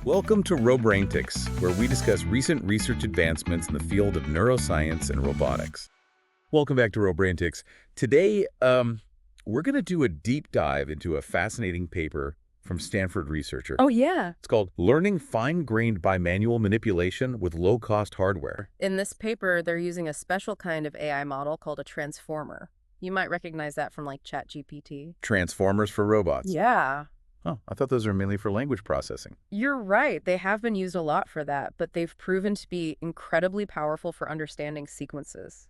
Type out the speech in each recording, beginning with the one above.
Welcome to Robotics, where we discuss recent research advancements in the field of neuroscience and robotics. Welcome back to Robotics. Today, we're going to do a deep dive into a fascinating paper from Stanford researcher. Oh, yeah. It's called Learning Fine-Grained Bimanual Manipulation with Low-Cost Hardware. In this paper, they're using a special kind of AI model called a transformer. You might recognize that from like ChatGPT. Transformers for robots. Yeah. Oh, I thought those were mainly for language processing. You're right. They have been used a lot for that, but they've proven to be incredibly powerful for understanding sequences.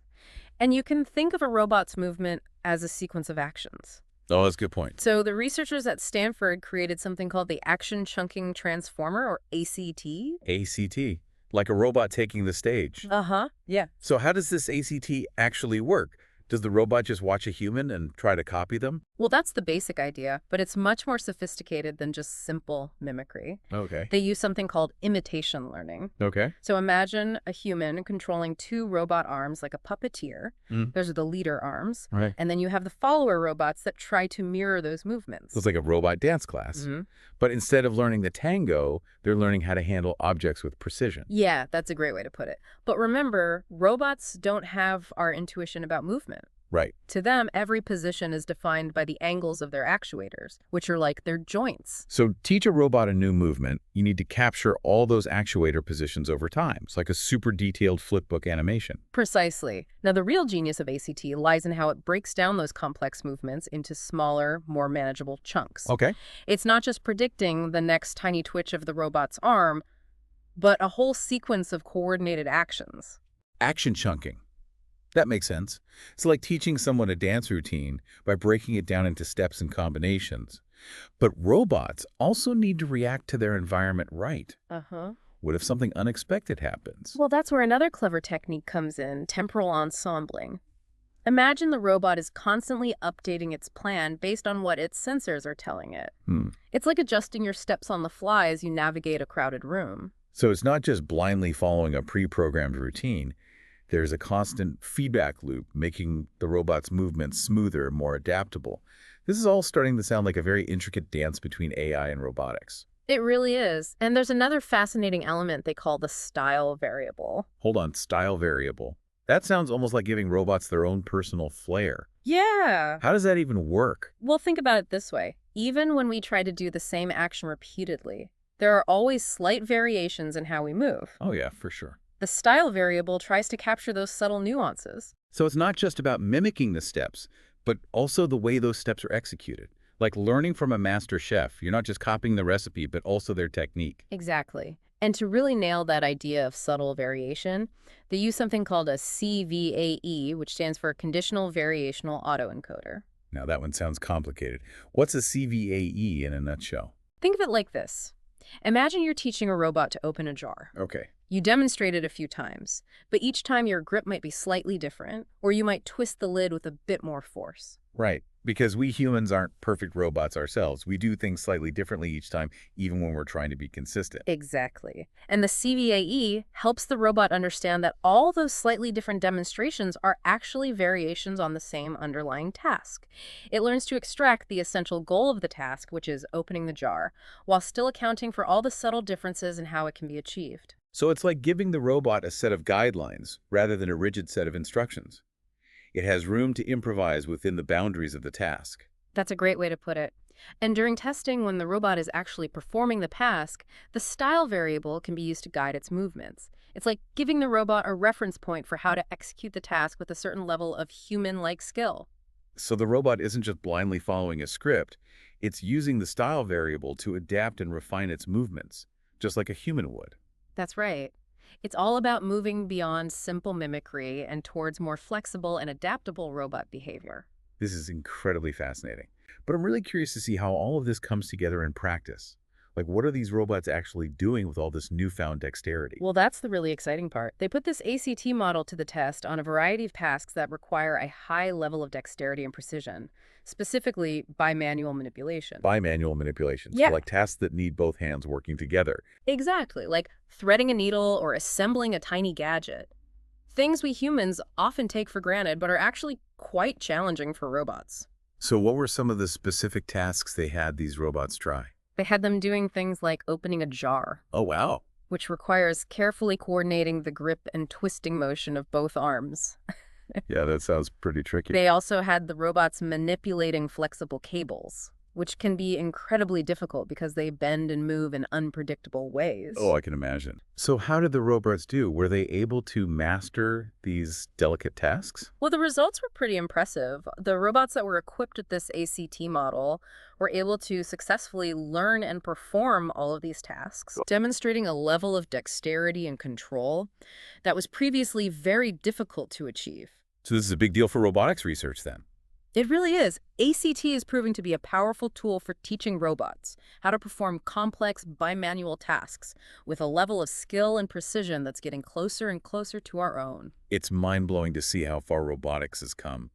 And you can think of a robot's movement as a sequence of actions. Oh, that's a good point. So the researchers at Stanford created something called the Action Chunking Transformer, or ACT. ACT, like a robot taking the stage. Uh-huh, yeah. So how does this ACT actually work? Does the robot just watch a human and try to copy them? Well, that's the basic idea, but it's much more sophisticated than just simple mimicry. Okay. They use something called imitation learning. Okay. So imagine a human controlling two robot arms like a puppeteer. Those are the leader arms. Right. And then you have the follower robots that try to mirror those movements. So it's like a robot dance class. But instead of learning the tango, they're learning how to handle objects with precision. Yeah, that's a great way to put it. But remember, robots don't have our intuition about movement. Right. To them, every position is defined by the angles of their actuators, which are like their joints. So teach a robot a new movement, you need to capture all those actuator positions over time. It's like a super detailed flipbook animation. Precisely. Now, the real genius of ACT lies in how it breaks down those complex movements into smaller, more manageable chunks. Okay. It's not just predicting the next tiny twitch of the robot's arm, but a whole sequence of coordinated actions. Action chunking. That makes sense. It's like teaching someone a dance routine by breaking it down into steps and combinations. But robots also need to react to their environment right. What if something unexpected happens? Well, that's where another clever technique comes in, temporal ensembling. Imagine the robot is constantly updating its plan based on what its sensors are telling it. It's like adjusting your steps on the fly as you navigate a crowded room. So it's not just blindly following a pre-programmed routine. There's a constant feedback loop, making the robot's movements smoother, more adaptable. This is all starting to sound like a very intricate dance between AI and robotics. It really is. And there's another fascinating element they call the style variable. Hold on, style variable. That sounds almost like giving robots their own personal flair. Yeah. How does that even work? Well, think about it this way. Even when we try to do the same action repeatedly, there are always slight variations in how we move. Oh yeah, for sure. The style variable tries to capture those subtle nuances. So it's not just about mimicking the steps, but also the way those steps are executed. Like learning from a master chef. You're not just copying the recipe, but also their technique. Exactly. And to really nail that idea of subtle variation, they use something called a CVAE, which stands for Conditional Variational Autoencoder. Now that one sounds complicated. What's a CVAE in a nutshell? Think of it like this. Imagine you're teaching a robot to open a jar. Okay. You demonstrate it a few times, but each time your grip might be slightly different, or you might twist the lid with a bit more force. Right. Because we humans aren't perfect robots ourselves. We do things slightly differently each time, even when we're trying to be consistent. Exactly. And the CVAE helps the robot understand that all those slightly different demonstrations are actually variations on the same underlying task. It learns to extract the essential goal of the task, which is opening the jar, while still accounting for all the subtle differences in how it can be achieved. So it's like giving the robot a set of guidelines rather than a rigid set of instructions. It has room to improvise within the boundaries of the task. That's a great way to put it. And during testing, when the robot is actually performing the task, the style variable can be used to guide its movements. It's like giving the robot a reference point for how to execute the task with a certain level of human-like skill. So the robot isn't just blindly following a script, it's using the style variable to adapt and refine its movements, just like a human would. That's right. It's all about moving beyond simple mimicry and towards more flexible and adaptable robot behavior. This is incredibly fascinating. But I'm really curious to see how all of this comes together in practice. Like, what are these robots actually doing with all this newfound dexterity? Well, that's the really exciting part. They put this ACT model to the test on a variety of tasks that require a high level of dexterity and precision, specifically bimanual manipulation. Bimanual manipulation. Yeah. So like tasks that need both hands working together. Exactly, like threading a needle or assembling a tiny gadget. Things we humans often take for granted, but are actually quite challenging for robots. So what were some of the specific tasks they had these robots try? They had them doing things like opening a jar, Oh, wow. which requires carefully coordinating the grip and twisting motion of both arms. Yeah, that sounds pretty tricky. They also had the robots manipulating flexible cables, which can be incredibly difficult because they bend and move in unpredictable ways. Oh, I can imagine. So how did the robots do? Were they able to master these delicate tasks? Well, the results were pretty impressive. The robots that were equipped with this ACT model were able to successfully learn and perform all of these tasks, demonstrating a level of dexterity and control that was previously very difficult to achieve. So this is a big deal for robotics research then. It really is. ACT is proving to be a powerful tool for teaching robots how to perform complex bimanual tasks with a level of skill and precision that's getting closer and closer to our own. It's mind-blowing to see how far robotics has come.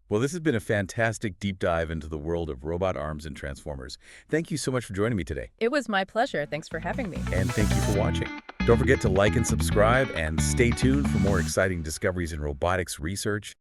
Well, this has been a fantastic deep dive into the world of robot arms and transformers. Thank you so much for joining me today. It was my pleasure. Thanks for having me. And thank you for watching. Don't forget to like and subscribe, and stay tuned for more exciting discoveries in robotics research